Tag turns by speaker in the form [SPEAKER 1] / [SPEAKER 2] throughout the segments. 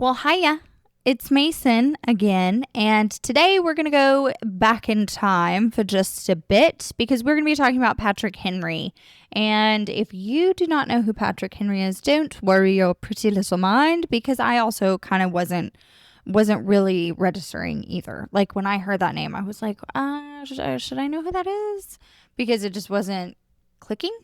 [SPEAKER 1] Well, hiya. It's Mason again, and today we're going to go back in time for just a bit because we're going to be talking about Patrick Henry. And if you do not know who Patrick Henry is, don't worry your pretty little mind, because I also kind of wasn't really registering either. Like when I heard that name, I was like, should I know who that is? Because it just wasn't clicking.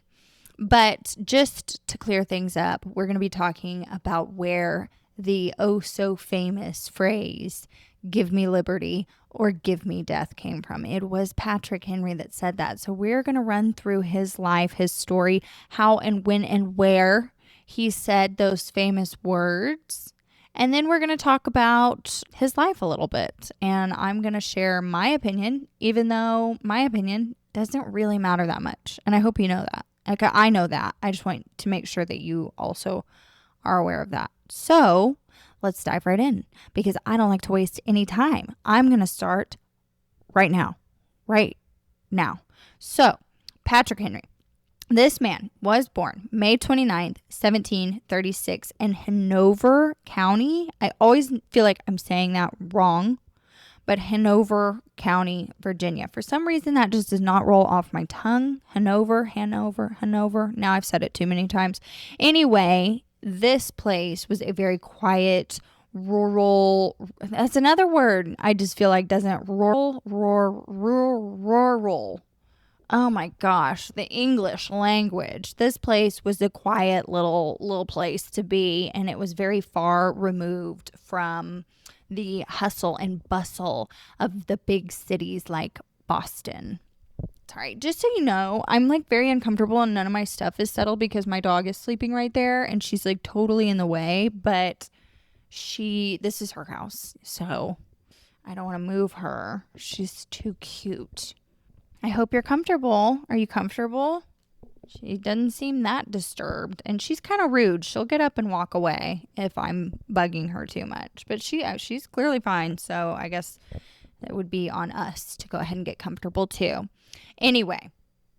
[SPEAKER 1] But just to clear things up, we're going to be talking about where the oh so famous phrase, give me liberty or give me death, came from. It was Patrick Henry that said that. So we're going to run through his life, his story, how and when and where he said those famous words. And then we're going to talk about his life a little bit. And I'm going to share my opinion, even though my opinion doesn't really matter that much. And I hope you know that. Like, I know that. I just want to make sure that you also are aware of that. So let's dive right in, because I don't like to waste any time. I'm going to start right now. So Patrick Henry. This man was born May 29th, 1736 in Hanover County. I always feel like I'm saying that wrong, but Hanover County, Virginia. For some reason, that just does not roll off my tongue. Hanover. Now I've said it too many times. Anyway, this place was a very quiet, rural. That's another word I just feel like doesn't rural. Oh my gosh, the English language. This place was a quiet little place to be, and it was very far removed from the hustle and bustle of the big cities like Boston. Sorry, just so you know, I'm like very uncomfortable and none of my stuff is settled because my dog is sleeping right there and she's like totally in the way, but this is her house, so I don't want to move her. She's too cute. I hope you're comfortable. Are you comfortable? She doesn't seem that disturbed, and she's kind of rude. She'll get up and walk away if I'm bugging her too much, but she's clearly fine, so I guess that would be on us to go ahead and get comfortable too. Anyway,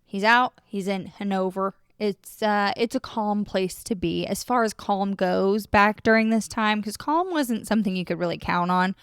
[SPEAKER 1] he's out. He's in Hanover. It's a calm place to be as far as calm goes back during this time, because calm wasn't something you could really count on,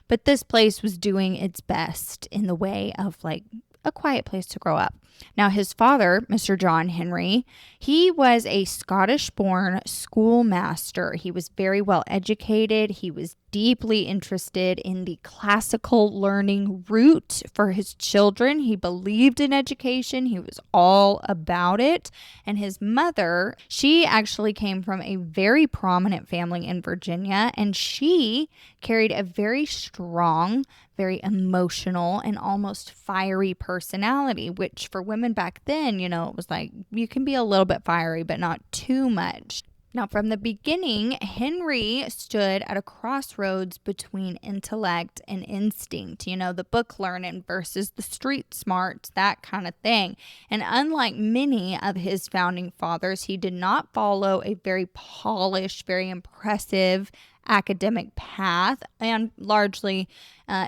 [SPEAKER 1] but this place was doing its best in the way of like a quiet place to grow up. Now, his father, Mr. John Henry, he was a Scottish-born schoolmaster. He was very well educated. He was deeply interested in the classical learning route for his children. He believed in education. He was all about it. And his mother, she actually came from a very prominent family in Virginia, and she carried a very strong, very emotional, and almost fiery personality, which for women back then, it was like you can be a little bit fiery, but not too much. Now, from the beginning, Henry stood at a crossroads between intellect and instinct, the book learning versus the street smarts, that kind of thing. And unlike many of his founding fathers, he did not follow a very polished, very impressive academic path, and largely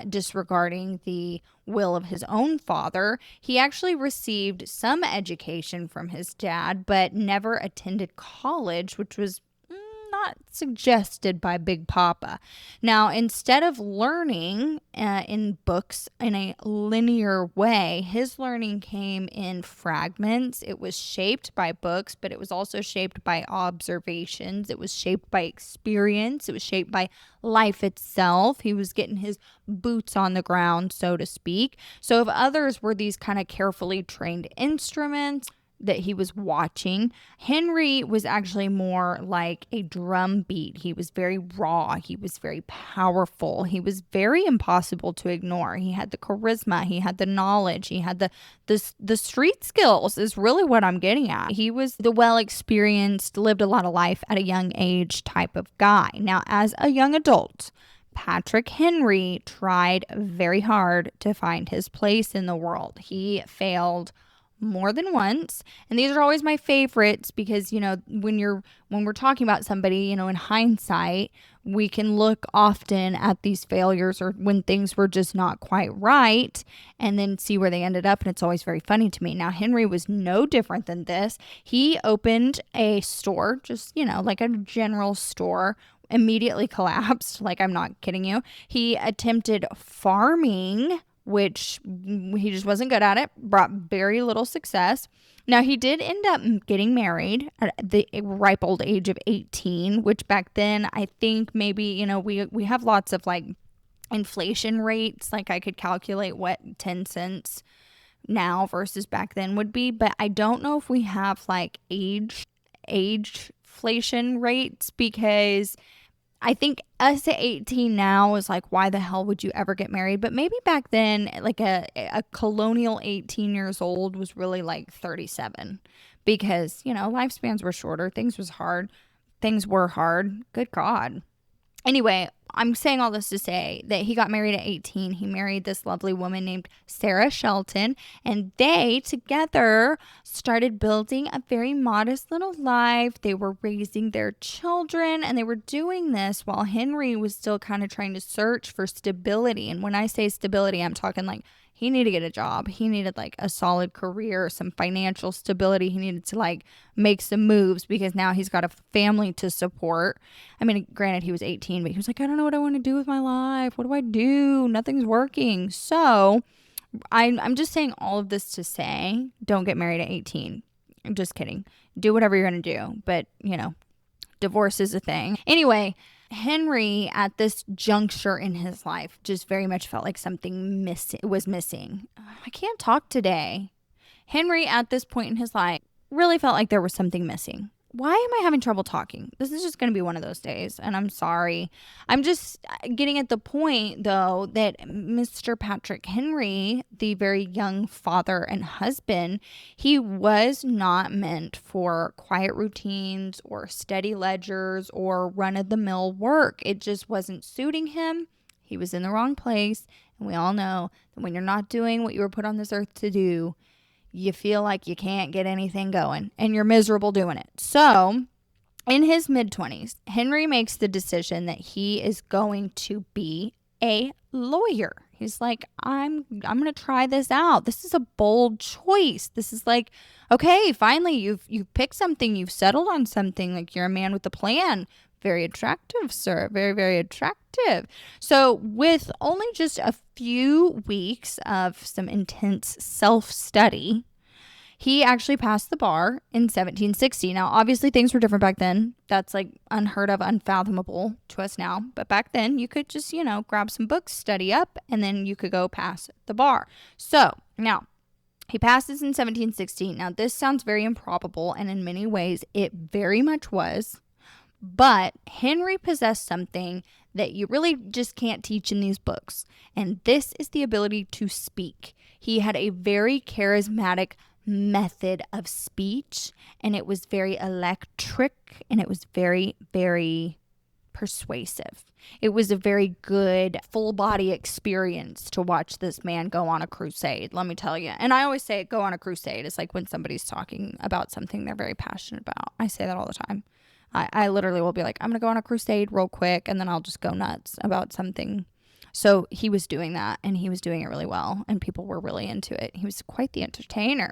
[SPEAKER 1] disregarding the will of his own father. He actually received some education from his dad, but never attended college, which was not suggested by Big Papa. Now, instead of learning in books in a linear way, his learning came in fragments. It was shaped by books, but it was also shaped by observations. It was shaped by experience. It was shaped by life itself. He was getting his boots on the ground, so to speak. So if others were these kind of carefully trained instruments that he was watching, Henry was actually more like a drum beat. He was very raw. He was very powerful. He was very impossible to ignore. He had the charisma. He had the knowledge. He had the street skills is really what I'm getting at. He was the well-experienced, lived a lot of life at a young age type of guy. Now, as a young adult, Patrick Henry tried very hard to find his place in the world. He failed more than once, and these are always my favorites because when we're talking about somebody, in hindsight, we can look often at these failures or when things were just not quite right and then see where they ended up, and it's always very funny to me. Now, Henry was no different than this. He opened a store, just like a general store, immediately collapsed. Like, I'm not kidding you. He attempted farming, which he just wasn't good at it, brought very little success. Now, he did end up getting married at the ripe old age of 18, which back then, I think maybe, we have lots of like inflation rates. Like, I could calculate what 10 cents now versus back then would be, but I don't know if we have like age inflation rates, because I think us at 18 now is like, why the hell would you ever get married? But maybe back then, like a colonial 18 years old was really like 37, because, lifespans were shorter. Things were hard. Good God. Anyway, I'm saying all this to say that he got married at 18. He married this lovely woman named Sarah Shelton, and they together started building a very modest little life. They were raising their children, and they were doing this while Henry was still kind of trying to search for stability. And when I say stability, I'm talking like he needed to get a job. He needed like a solid career, some financial stability. He needed to like make some moves, because now he's got a family to support. I mean, granted, he was 18, but he was like, I don't know what I want to do with my life. What do I do? Nothing's working. So I'm just saying all of this to say, don't get married at 18. I'm just kidding. Do whatever you're going to do. But, divorce is a thing. Anyway, Henry at this juncture in his life just very much felt like something was missing. I can't talk today. Henry at this point in his life really felt like there was something missing. Why am I having trouble talking? This is just going to be one of those days, and I'm sorry. I'm just getting at the point, though, that Mr. Patrick Henry, the very young father and husband, he was not meant for quiet routines or steady ledgers or run-of-the-mill work. It just wasn't suiting him. He was in the wrong place, and we all know that when you're not doing what you were put on this earth to do, you feel like you can't get anything going, and you're miserable doing it. So in his mid-20s, Henry makes the decision that he is going to be a lawyer. He's like, I'm going to try this out. This is a bold choice. This is like, okay, finally you've picked something, you've settled on something, like you're a man with a plan. Very attractive, sir. Very, very attractive. So with only just a few weeks of some intense self-study, he actually passed the bar in 1760. Now, obviously, things were different back then. That's like unheard of, unfathomable to us now. But back then, you could just, grab some books, study up, and then you could go pass the bar. So now, he passes in 1760. Now, this sounds very improbable, and in many ways, it very much was. But Henry possessed something that you really just can't teach in these books. And this is the ability to speak. He had a very charismatic method of speech, and it was very electric, and it was very, very persuasive. It was a very good full body experience to watch this man go on a crusade, let me tell you. And I always say go on a crusade. It's like when somebody's talking about something they're very passionate about. I say that all the time. I literally will be like, I'm going to go on a crusade real quick, and then I'll just go nuts about something. So he was doing that, and he was doing it really well, and people were really into it. He was quite the entertainer.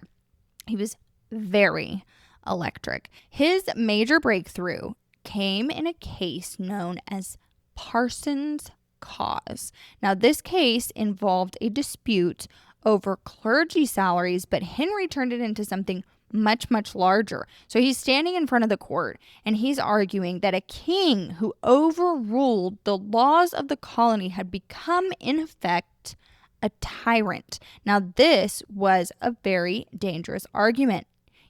[SPEAKER 1] He was very electric. His major breakthrough came in a case known as Parsons' Cause. Now, this case involved a dispute over clergy salaries, but Henry turned it into something much, much larger. So he's standing in front of the court, and he's arguing that a king who overruled the laws of the colony had become, in effect, a tyrant. Now, this was a very dangerous argument.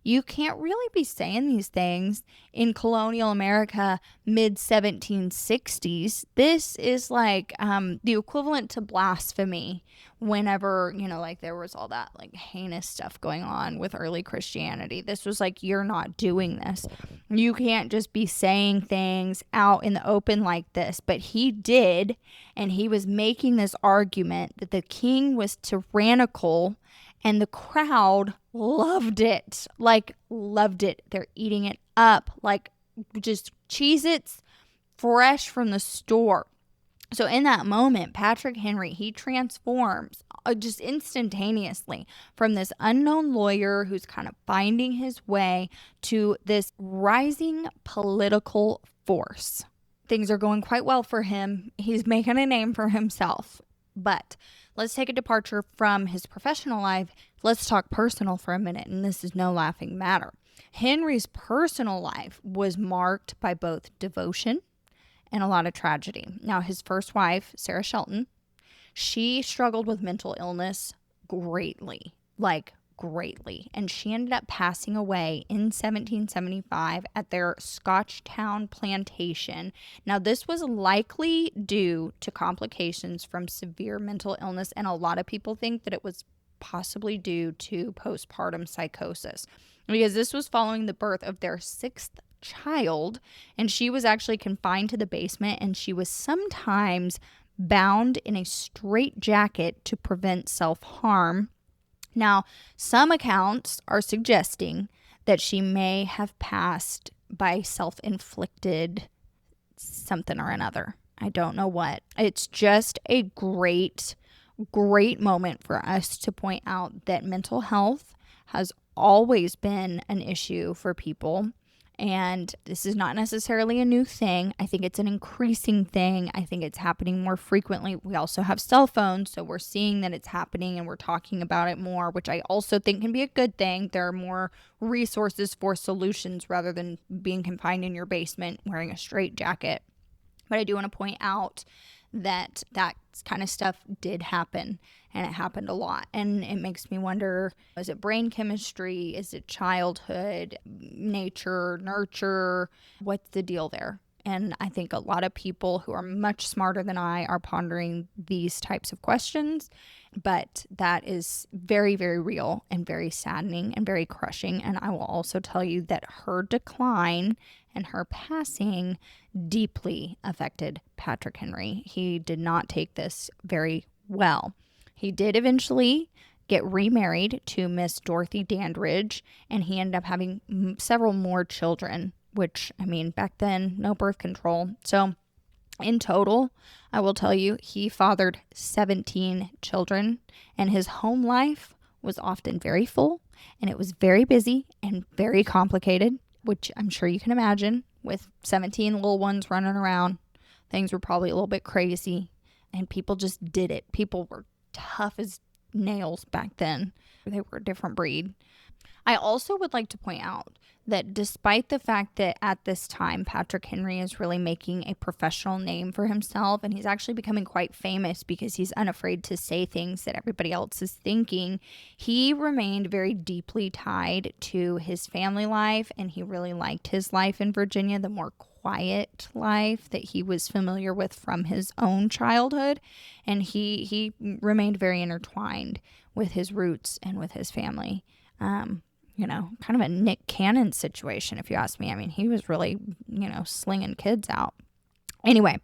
[SPEAKER 1] You can't really be saying these things in colonial America mid-1760s. This is like the equivalent to blasphemy whenever, like there was all that like heinous stuff going on with early Christianity. This was like, you're not doing this. You can't just be saying things out in the open like this. But he did, and he was making this argument that the king was tyrannical, and the crowd loved it. Like, loved it. They're eating it up like just Cheez-Its fresh from the store. So in that moment, Patrick Henry, he transforms just instantaneously from this unknown lawyer who's kind of finding his way to this rising political force. things are going quite well for him. He's making a name for himself. But let's take a departure from his professional life. Let's talk personal for a minute, and this is no laughing matter. Henry's personal life was marked by both devotion and a lot of tragedy. Now, his first wife, Sarah Shelton, she struggled with mental illness greatly, and she ended up passing away in 1775 at their Scotchtown plantation. Now, this was likely due to complications from severe mental illness, and a lot of people think that it was possibly due to postpartum psychosis, because this was following the birth of their sixth child, and she was actually confined to the basement, and she was sometimes bound in a straitjacket to prevent self-harm. Now, some accounts are suggesting that she may have passed by self-inflicted something or another. I don't know what. It's just a great moment for us to point out that mental health has always been an issue for people. And this is not necessarily a new thing. I think it's an increasing thing. I think it's happening more frequently. We also have cell phones, so we're seeing that it's happening and we're talking about it more, which I also think can be a good thing. There are more resources for solutions rather than being confined in your basement wearing a straitjacket. But I do want to point out that kind of stuff did happen, and it happened a lot. And it makes me wonder, is it brain chemistry? Is it childhood, nature, nurture? What's the deal there? And I think a lot of people who are much smarter than I are pondering these types of questions. But that is very, very real and very saddening and very crushing. And I will also tell you that her decline and her passing deeply affected Patrick Henry. He did not take this very well. He did eventually get remarried to Miss Dorothy Dandridge, and he ended up having several more children, which, I mean, back then, no birth control. So in total, I will tell you, he fathered 17 children, and his home life was often very full, and it was very busy and very complicated, which I'm sure you can imagine. With 17 little ones running around, things were probably a little bit crazy, and people just did it. People were tough as nails back then. They were a different breed. I also would like to point out that despite the fact that at this time Patrick Henry is really making a professional name for himself, and he's actually becoming quite famous because he's unafraid to say things that everybody else is thinking, he remained very deeply tied to his family life, and he really liked his life in Virginia, the more quiet life that he was familiar with from his own childhood, and he remained very intertwined with his roots and with his family. Kind of a Nick Cannon situation, if you ask me. I mean, he was really, slinging kids out. Anyway,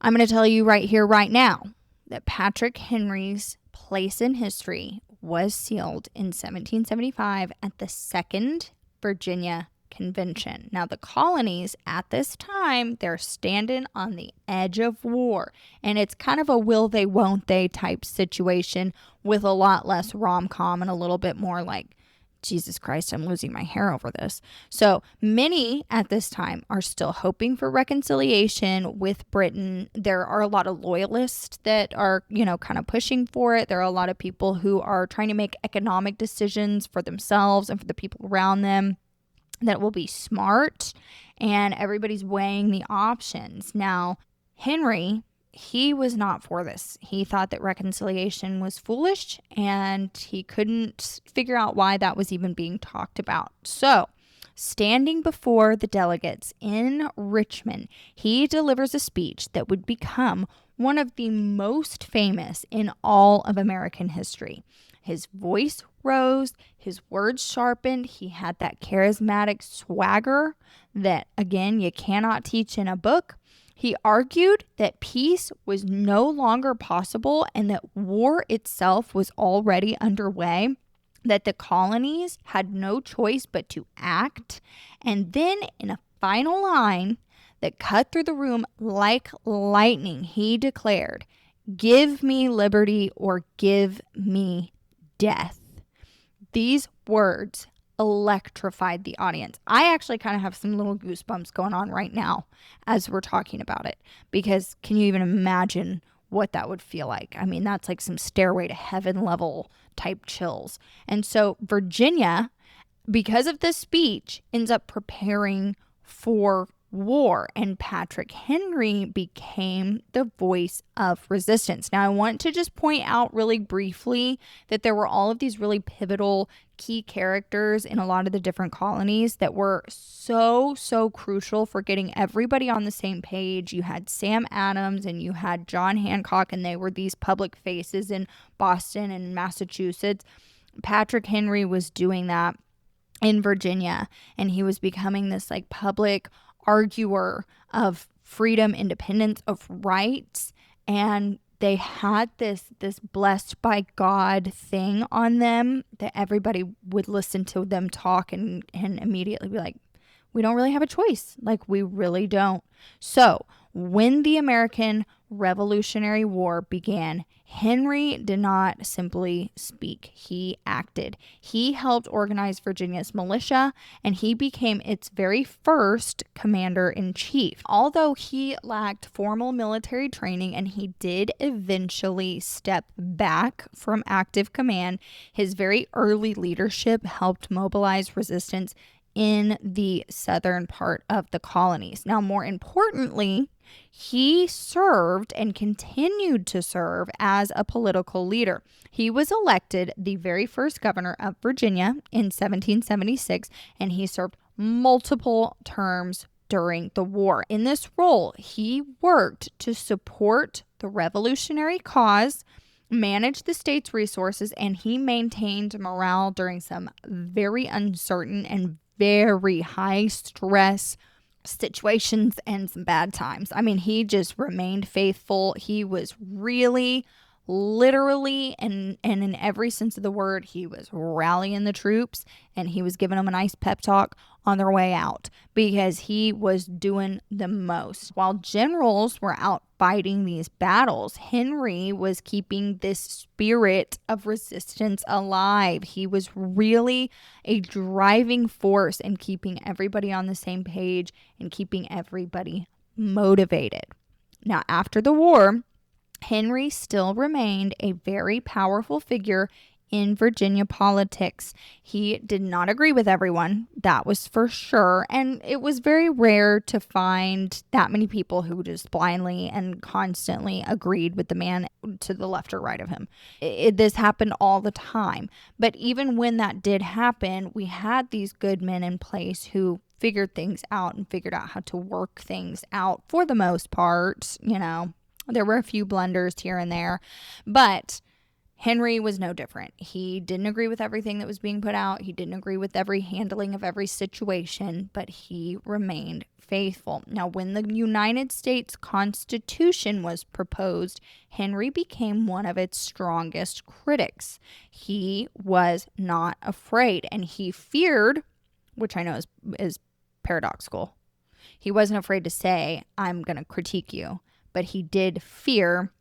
[SPEAKER 1] I'm going to tell you right here, right now, that Patrick Henry's place in history was sealed in 1775 at the Second Virginia Convention. Now, the colonies at this time, they're standing on the edge of war, and it's kind of a will they, won't they type situation with a lot less rom-com and a little bit more like, Jesus Christ, I'm losing my hair over this. So many at this time are still hoping for reconciliation with Britain. There are a lot of loyalists that are, kind of pushing for it. There are a lot of people who are trying to make economic decisions for themselves and for the people around them that will be smart, and everybody's weighing the options. Now, Henry, he was not for this. He thought that reconciliation was foolish, and he couldn't figure out why that was even being talked about. So, standing before the delegates in Richmond, he delivers a speech that would become one of the most famous in all of American history. His voice rose, his words sharpened, he had that charismatic swagger that, again, you cannot teach in a book. He argued that peace was no longer possible and that war itself was already underway, that the colonies had no choice but to act. And then in a final line that cut through the room like lightning, he declared, "Give me liberty or give me death." These words electrified the audience. I actually kind of have some little goosebumps going on right now as we're talking about it, because can you even imagine what that would feel like? I mean, that's like some Stairway to Heaven level type chills. And so Virginia, because of this speech, ends up preparing for war, and Patrick Henry became the voice of resistance. Now, I want to just point out really briefly that there were all of these really pivotal key characters in a lot of the different colonies that were so crucial for getting everybody on the same page. You had Sam Adams and you had John Hancock, and they were these public faces in Boston and Massachusetts. Patrick Henry was doing that in Virginia, and he was becoming this like public arguer of freedom, independence, of rights. And they had this blessed by God thing on them that everybody would listen to them talk and immediately be like, we don't really have a choice. Like, we really don't. So when the American Revolutionary War began, Henry did not simply speak. He acted. He helped organize Virginia's militia, and he became its very first commander-in-chief. Although he lacked formal military training and he did eventually step back from active command, his very early leadership helped mobilize resistance in the southern part of the colonies. Now, more importantly, he served and continued to serve as a political leader. He was elected the very first governor of Virginia in 1776, and he served multiple terms during the war. In this role, he worked to support the revolutionary cause, manage the state's resources, and he maintained morale during some very uncertain and very high stress situations and some bad times. I mean, he just remained faithful. He was really, literally, and in every sense of the word, he was rallying the troops, and he was giving them a nice pep talk on their way out, because he was doing the most. While generals were out fighting these battles, Henry was keeping this spirit of resistance alive. He was really a driving force in keeping everybody on the same page and keeping everybody motivated. Now, after the war, Henry still remained a very powerful figure in Virginia politics. He did not agree with everyone, that was for sure, and it was very rare to find that many people who just blindly and constantly agreed with the man to the left or right of him. This happened all the time, but even when that did happen, we had these good men in place who figured things out and figured out how to work things out for the most part. You know, there were a few blunders here and there, but Henry was no different. He didn't agree with everything that was being put out. He didn't agree with every handling of every situation, but he remained faithful. Now, when the United States Constitution was proposed, Henry became one of its strongest critics. He was not afraid, and he feared, which I know is paradoxical. He wasn't afraid to say, I'm going to critique you, but he did fear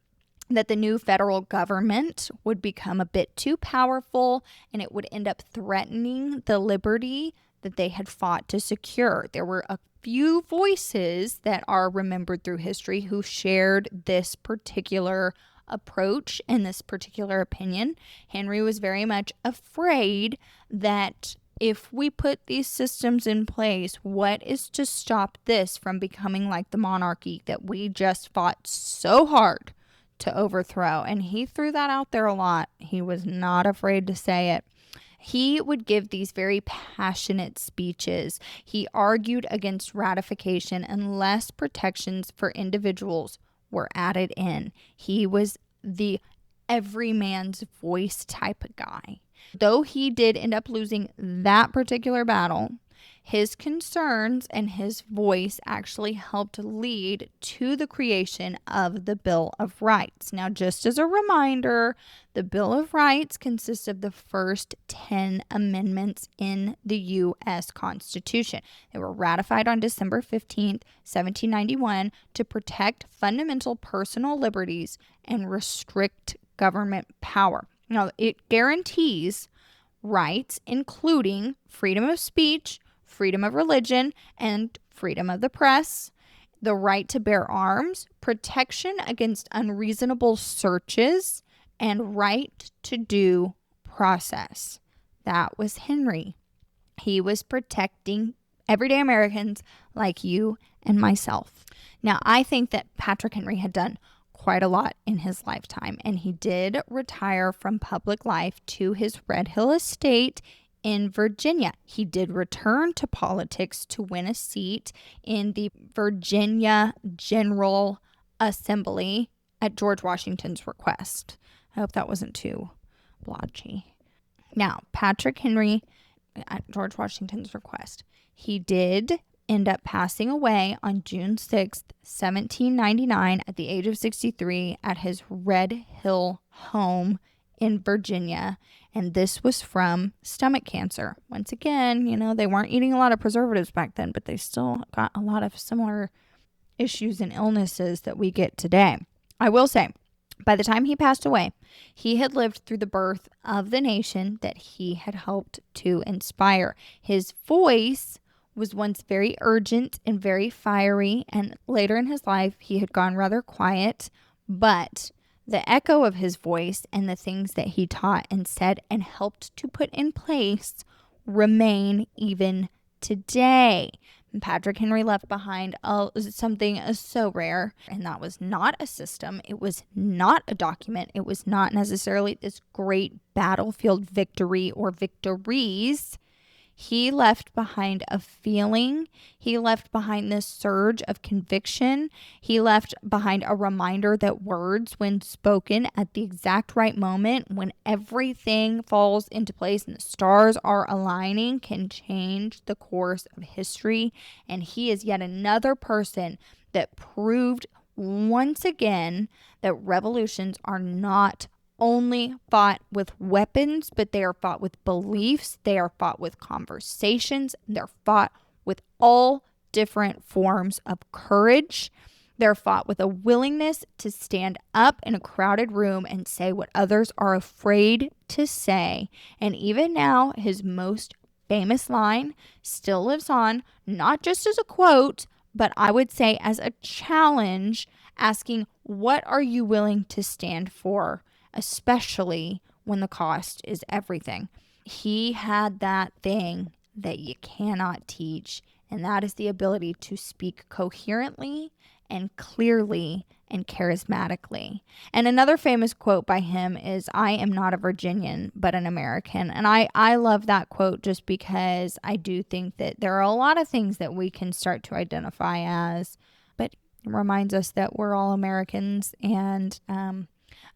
[SPEAKER 1] that the new federal government would become a bit too powerful, and it would end up threatening the liberty that they had fought to secure. There were a few voices that are remembered through history who shared this particular approach and this particular opinion. Henry was very much afraid that if we put these systems in place, what is to stop this from becoming like the monarchy that we just fought so hard to overthrow? And he threw that out there a lot. He was not afraid to say it. He would give these very passionate speeches. He argued against ratification unless protections for individuals were added in. He was the everyman's voice type of guy. Though he did end up losing that particular battle, his concerns and his voice actually helped lead to the creation of the Bill of Rights. Now, just as a reminder, the Bill of Rights consists of the first 10 amendments in the U.S. Constitution. They were ratified on December 15th, 1791, to protect fundamental personal liberties and restrict government power. Now, it guarantees rights, including freedom of speech, freedom of religion, and freedom of the press, the right to bear arms, protection against unreasonable searches, and right to due process. That was Henry. He was protecting everyday Americans like you and myself. Now, I think that Patrick Henry had done quite a lot in his lifetime, and he did retire from public life to his Red Hill estate in Virginia. He did return to politics to win a seat in the Virginia General Assembly at George Washington's request. I hope that wasn't too blotchy. Now, Patrick Henry, at George Washington's request, he did end up passing away on June 6th, 1799 at the age of 63 at his Red Hill home in Virginia. And this was from stomach cancer. Once again, they weren't eating a lot of preservatives back then, but they still got a lot of similar issues and illnesses that we get today. I will say, by the time he passed away, he had lived through the birth of the nation that he had helped to inspire. His voice was once very urgent and very fiery, and later in his life, he had gone rather quiet, but the echo of his voice and the things that he taught and said and helped to put in place remain even today. Patrick Henry left behind something so rare, and that was not a system. It was not a document. It was not necessarily this great battlefield victory or victories. He left behind a feeling. He left behind this surge of conviction. He left behind a reminder that words, when spoken at the exact right moment, when everything falls into place and the stars are aligning, can change the course of history. And he is yet another person that proved once again that revolutions are not only fought with weapons, but they are fought with beliefs, they are fought with conversations, they're fought with all different forms of courage. They're fought with a willingness to stand up in a crowded room and say what others are afraid to say. And even now, his most famous line still lives on, not just as a quote, but I would say as a challenge, asking, what are you willing to stand for? Especially when the cost is everything. He had that thing that you cannot teach, and that is the ability to speak coherently and clearly and charismatically. And another famous quote by him is, "I am not a Virginian, but an American." And I love that quote just because I do think that there are a lot of things that we can start to identify as, but it reminds us that we're all Americans. And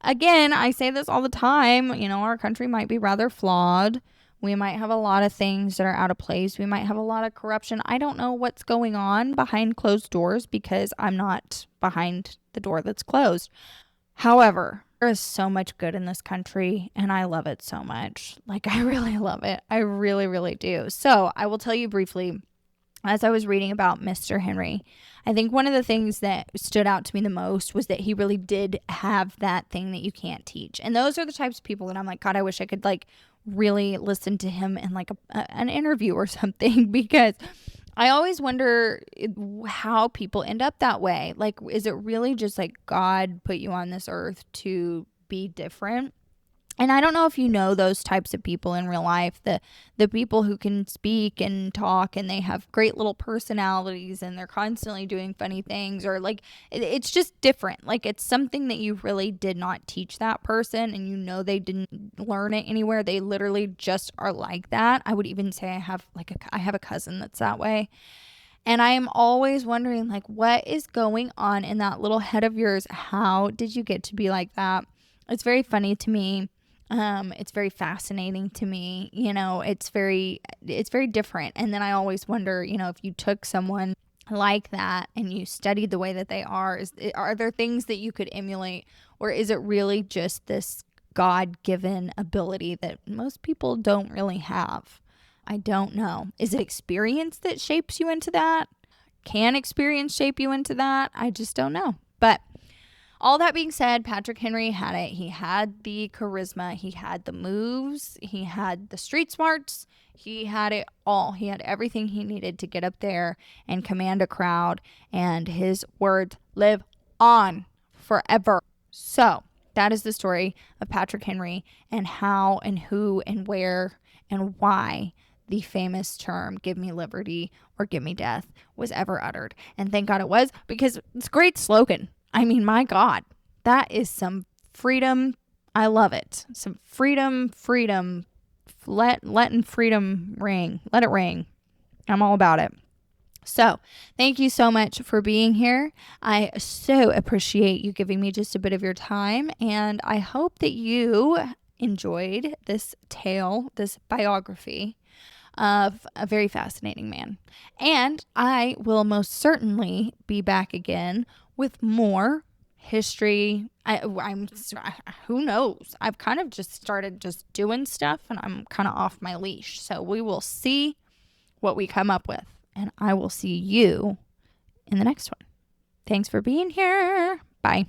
[SPEAKER 1] again, I say this all the time, our country might be rather flawed. We might have a lot of things that are out of place. We might have a lot of corruption. I don't know what's going on behind closed doors because I'm not behind the door that's closed. However, there is so much good in this country, and I love it so much. I really love it. I really, really do. So I will tell you briefly, as I was reading about Mr. Henry, I think one of the things that stood out to me the most was that he really did have that thing that you can't teach. And those are the types of people that I'm like, God, I wish I could really listen to him in an interview or something, because I always wonder how people end up that way. Is it really just God put you on this earth to be different? And I don't know if you know those types of people in real life, the people who can speak and talk and they have great little personalities and they're constantly doing funny things, or it's just different. It's something that you really did not teach that person, and they didn't learn it anywhere. They literally just are like that. I would even say I have a cousin that's that way. And I am always wondering what is going on in that little head of yours? How did you get to be like that? It's very funny to me. It's very fascinating to me. It's very different. And then I always wonder, if you took someone like that and you studied the way that they are there things that you could emulate, or is it really just this God-given ability that most people don't really have? I don't know. Is it experience that shapes you into that? Can experience shape you into that? I just don't know. But all that being said, Patrick Henry had it. He had the charisma, he had the moves, he had the street smarts, he had it all. He had everything he needed to get up there and command a crowd, and his words live on forever. So that is the story of Patrick Henry and how and who and where and why the famous term "give me liberty or give me death" was ever uttered. And thank God it was, because it's a great slogan. I mean, my God, that is some freedom. I love it. Some freedom. Letting freedom ring. Let it ring. I'm all about it. So thank you so much for being here. I so appreciate you giving me just a bit of your time, and I hope that you enjoyed this tale, this biography of a very fascinating man. And I will most certainly be back again with more history. I'm who knows? I've kind of just started just doing stuff, and I'm kind of off my leash. So we will see what we come up with, and I will see you in the next one. Thanks for being here. Bye.